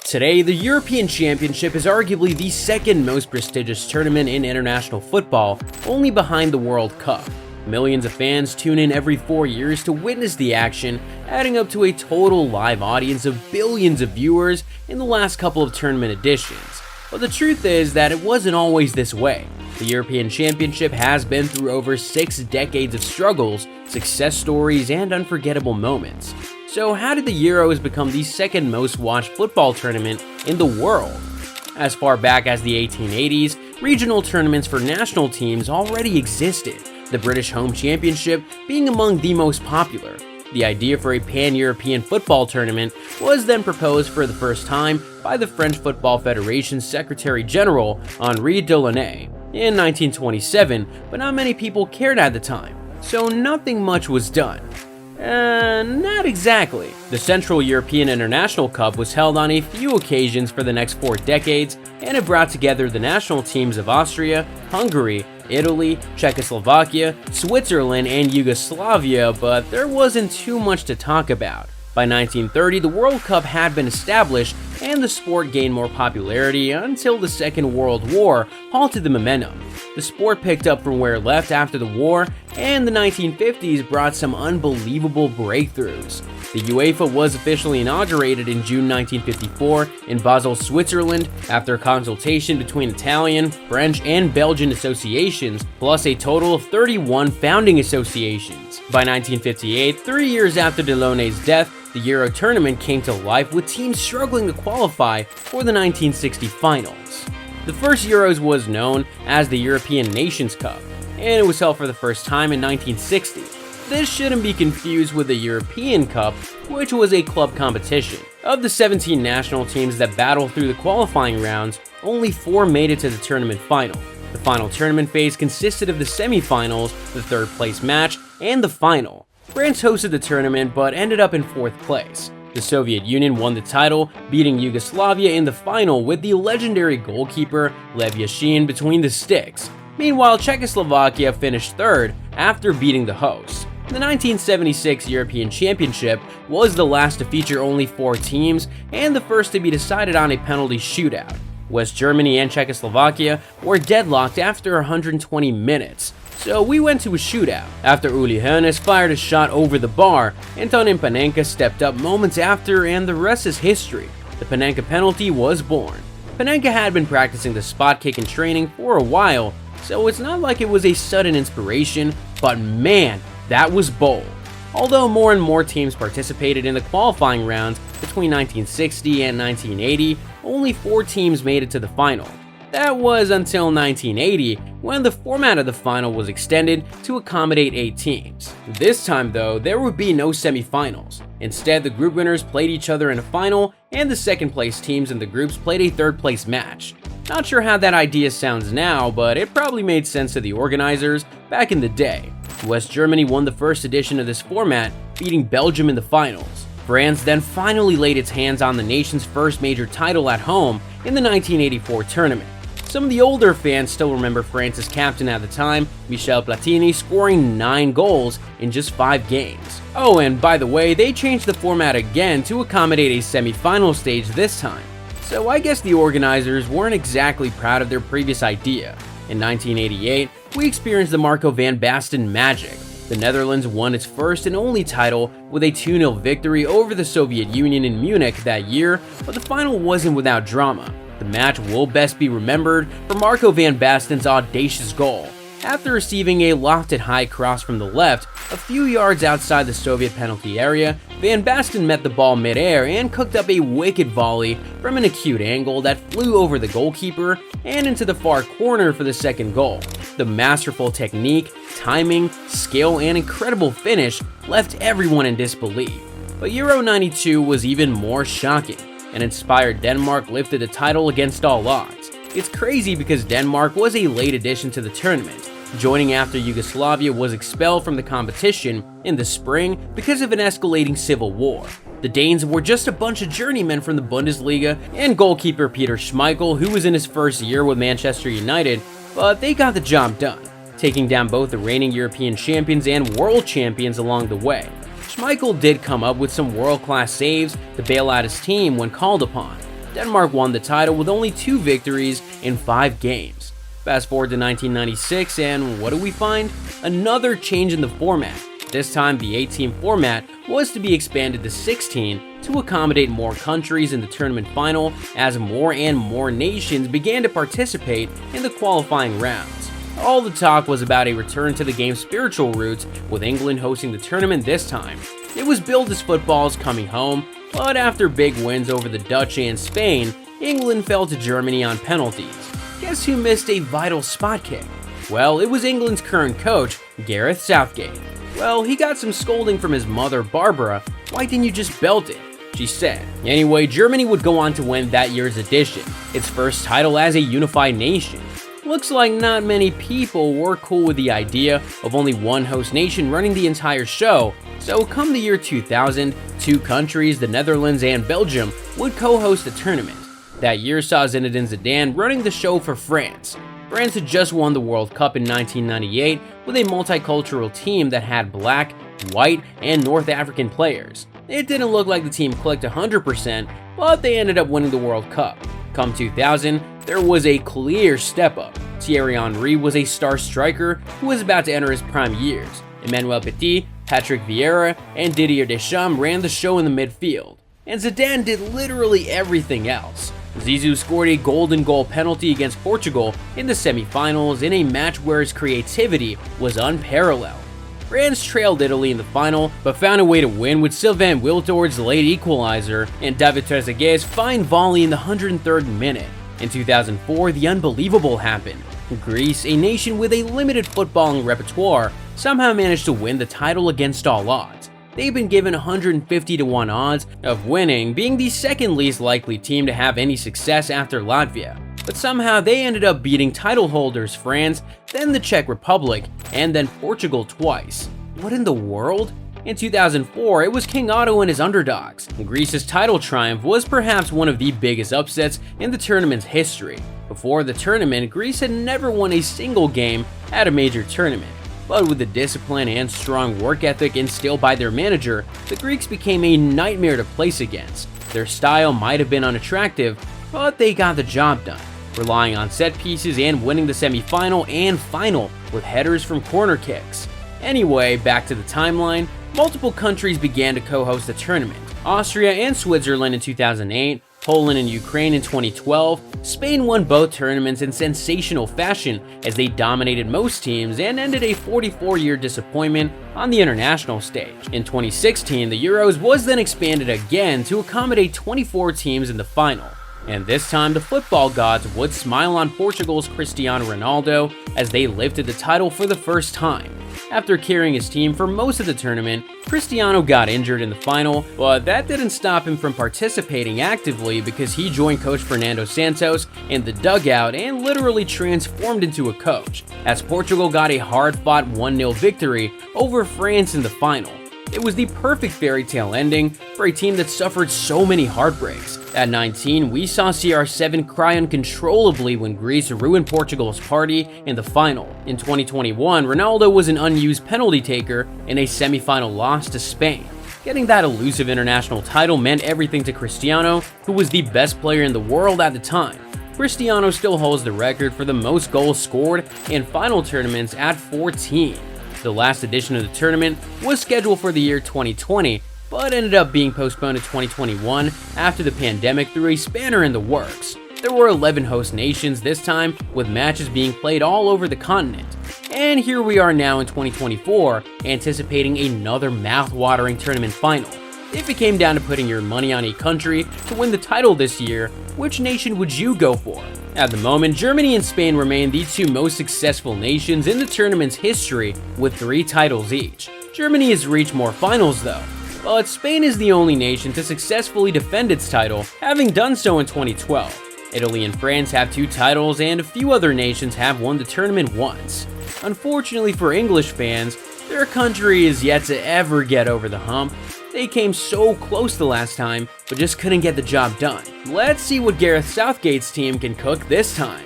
Today, the European Championship is arguably the second most prestigious tournament in international football, only behind the World Cup. Millions of fans tune in every 4 years to witness the action, adding up to a total live audience of billions of viewers in the last couple of tournament editions. But the truth is that it wasn't always this way. The European Championship has been through over 6 decades of struggles, success stories, and unforgettable moments. So how did the Euros become the second most watched football tournament in the world? As far back as the 1880s, regional tournaments for national teams already existed, the British Home Championship being among the most popular. The idea for a pan-European football tournament was then proposed for the first time by the French Football Federation's Secretary General Henri Delaunay in 1927, but not many people cared at the time, so nothing much was done. Not exactly. The Central European International Cup was held on a few occasions for the next 4 decades, and it brought together the national teams of Austria, Hungary, Italy, Czechoslovakia, Switzerland, and Yugoslavia, but there wasn't too much to talk about. By 1930, the World Cup had been established, and the sport gained more popularity until the Second World War halted the momentum. The sport picked up from where it left after the war, and the 1950s brought some unbelievable breakthroughs. The UEFA was officially inaugurated in June 1954 in Basel, Switzerland, after a consultation between Italian, French, and Belgian associations, plus a total of 31 founding associations. By 1958, 3 years after Delaunay's death, the Euro tournament came to life with teams struggling to qualify for the 1960 finals. The first Euros was known as the European Nations Cup, and it was held for the first time in 1960. This shouldn't be confused with the European Cup, which was a club competition. Of the 17 national teams that battled through the qualifying rounds, only 4 made it to the tournament final. The final tournament phase consisted of the semi-finals, the third place match, and the final. France hosted the tournament but ended up in 4th place. The Soviet Union won the title, beating Yugoslavia in the final with the legendary goalkeeper Lev Yashin between the sticks. Meanwhile, Czechoslovakia finished 3rd after beating the hosts. The 1976 European Championship was the last to feature only 4 teams and the first to be decided on a penalty shootout. West Germany and Czechoslovakia were deadlocked after 120 minutes. So we went to a shootout. After Uli Hoeneß fired a shot over the bar, Antonin Panenka stepped up moments after, and the rest is history. The Panenka penalty was born. Panenka had been practicing the spot kick in training for a while, so it's not like it was a sudden inspiration, but man, that was bold. Although more and more teams participated in the qualifying rounds between 1960 and 1980, only 4 teams made it to the final. That was until 1980, when the format of the final was extended to accommodate 8 teams. This time though, there would be no semi-finals. Instead, the group winners played each other in a final, and the second place teams in the groups played a third place match. Not sure how that idea sounds now, but it probably made sense to the organizers back in the day. West Germany won the first edition of this format, beating Belgium in the finals. France then finally laid its hands on the nation's first major title at home in the 1984 tournament. Some of the older fans still remember France's captain at the time, Michel Platini, scoring 9 goals in just 5 games. Oh, and by the way, they changed the format again to accommodate a semi-final stage this time. So I guess the organizers weren't exactly proud of their previous idea. In 1988, we experienced the Marco van Basten magic. The Netherlands won its first and only title with a 2-0 victory over the Soviet Union in Munich that year, but the final wasn't without drama. The match will best be remembered for Marco van Basten's audacious goal. After receiving a lofted high cross from the left, a few yards outside the Soviet penalty area, Van Basten met the ball mid-air and cooked up a wicked volley from an acute angle that flew over the goalkeeper and into the far corner for the second goal. The masterful technique, timing, skill, and incredible finish left everyone in disbelief. But Euro 92 was even more shocking. An inspired Denmark lifted the title against all odds. It's crazy because Denmark was a late addition to the tournament, joining after Yugoslavia was expelled from the competition in the spring because of an escalating civil war. The Danes were just a bunch of journeymen from the Bundesliga and goalkeeper Peter Schmeichel, who was in his first year with Manchester United, but they got the job done, taking down both the reigning European champions and world champions along the way. Schmeichel did come up with some world-class saves to bail out his team when called upon. Denmark won the title with only 2 victories in 5 games. Fast forward to 1996, and what do we find? Another change in the format. This time, the 8-team format was to be expanded to 16 to accommodate more countries in the tournament final as more and more nations began to participate in the qualifying rounds. All the talk was about a return to the game's spiritual roots, with England hosting the tournament this time. It was billed as football's coming home, but after big wins over the Dutch and Spain, England fell to Germany on penalties. Guess who missed a vital spot kick? Well, it was England's current coach, Gareth Southgate. Well, he got some scolding from his mother, Barbara. "Why didn't you just belt it?" she said. Anyway, Germany would go on to win that year's edition, its first title as a unified nation. Looks like not many people were cool with the idea of only one host nation running the entire show, so come the year 2000, 2 countries, the Netherlands and Belgium, would co-host the tournament. That year saw Zinedine Zidane running the show for France. France had just won the World Cup in 1998 with a multicultural team that had black, white, and North African players. It didn't look like the team clicked 100%, but they ended up winning the World Cup. Come 2000, there was a clear step up. Thierry Henry was a star striker who was about to enter his prime years. Emmanuel Petit, Patrick Vieira, and Didier Deschamps ran the show in the midfield. And Zidane did literally everything else. Zizou scored a golden goal penalty against Portugal in the semi-finals in a match where his creativity was unparalleled. France trailed Italy in the final, but found a way to win with Sylvain Wiltord's late equalizer and David Trezeguet's fine volley in the 103rd minute. In 2004, the unbelievable happened. Greece, a nation with a limited footballing repertoire, somehow managed to win the title against all odds. They've been given 150-to-1 odds of winning, being the second least likely team to have any success after Latvia. But somehow they ended up beating title holders France, then the Czech Republic, and then Portugal twice. What in the world? In 2004, it was King Otto and his underdogs. Greece's title triumph was perhaps one of the biggest upsets in the tournament's history. Before the tournament, Greece had never won a single game at a major tournament. But with the discipline and strong work ethic instilled by their manager, the Greeks became a nightmare to place against. Their style might have been unattractive, but they got the job done, relying on set pieces and winning the semi-final and final with headers from corner kicks. Anyway, back to the timeline, multiple countries began to co-host the tournament. Austria and Switzerland in 2008, Poland and Ukraine in 2012, Spain won both tournaments in sensational fashion as they dominated most teams and ended a 44-year disappointment on the international stage. In 2016, the Euros was then expanded again to accommodate 24 teams in the final. And this time, the football gods would smile on Portugal's Cristiano Ronaldo as they lifted the title for the first time. After carrying his team for most of the tournament, Cristiano got injured in the final, but that didn't stop him from participating actively because he joined coach Fernando Santos in the dugout and literally transformed into a coach, as Portugal got a hard-fought 1-0 victory over France in the final. It was the perfect fairy tale ending for a team that suffered so many heartbreaks. At 19, we saw CR7 cry uncontrollably when Greece ruined Portugal's party in the final. In 2021, Ronaldo was an unused penalty taker in a semi-final loss to Spain. Getting that elusive international title meant everything to Cristiano, who was the best player in the world at the time. Cristiano still holds the record for the most goals scored in final tournaments at 14. The last edition of the tournament was scheduled for the year 2020, but ended up being postponed to 2021 after the pandemic threw a spanner in the works. There were 11 host nations this time, with matches being played all over the continent. And here we are now in 2024, anticipating another mouth-watering tournament final. If it came down to putting your money on a country to win the title this year, which nation would you go for? At the moment, Germany and Spain remain the 2 most successful nations in the tournament's history with 3 titles each. Germany has reached more finals though, but Spain is the only nation to successfully defend its title, having done so in 2012. Italy and France have 2 titles, and a few other nations have won the tournament once. Unfortunately for English fans, their country is yet to ever get over the hump. They came so close the last time, but just couldn't get the job done. Let's see what Gareth Southgate's team can cook this time.